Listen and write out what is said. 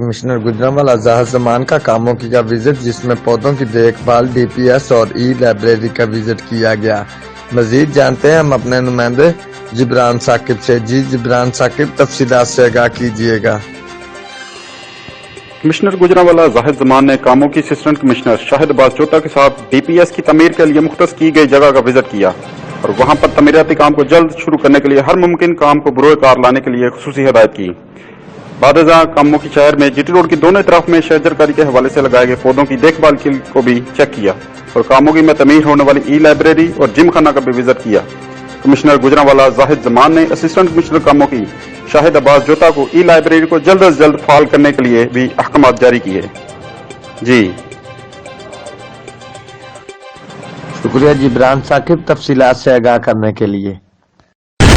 Commissioner Gujranwala زاھد زمان کا کامونکی کا visit, جس میں پودوں کی دیکھ بھال DPS اور لائبریری کا وزٹ کیا گیا۔ مزید جانتے ہیں ہم اپنے نمائندے جبران ثاقب سے۔ جی جبران ثاقب، تفصیلات سے آگاہ کیجیے گا۔ کمشنر گوجرانولہ زاھد زمان نے کامونکی اسسٹنٹ کمشنر شاہد بازجوتا کے ساتھ DPS کی تعمیر کے لیے مختص کی گئی جگہ کا وزٹ کیا اور وہاں پر تعمیراتی کام کو جلد شروع کرنے کے لیے ہر ممکن کام کو بروئے کار لانے کے لیے خصوصی ہدایت کی۔ بعد ازاں کامونکی شہر میں GT روڈ کی دونوں اطراف میں شجر کاری کے حوالے سے لگائے گئے پودوں کی دیکھ بھال کو بھی چیک کیا اور کامونکی میں تعمیر ہونے والی لائبریری اور جم خانہ کا بھی وزٹ کیا۔ کمشنر گوجرانولہ زاھد زمان نے اسسٹنٹ کمشنر کامونکی شاہد بازجوتا کو لائبریری کو جلد از جلد فعال کرنے کے لیے بھی احکامات جاری کیے۔ جی شکریہ جبران ثاقب، تفصیلات سے آگاہ کرنے کے لیے۔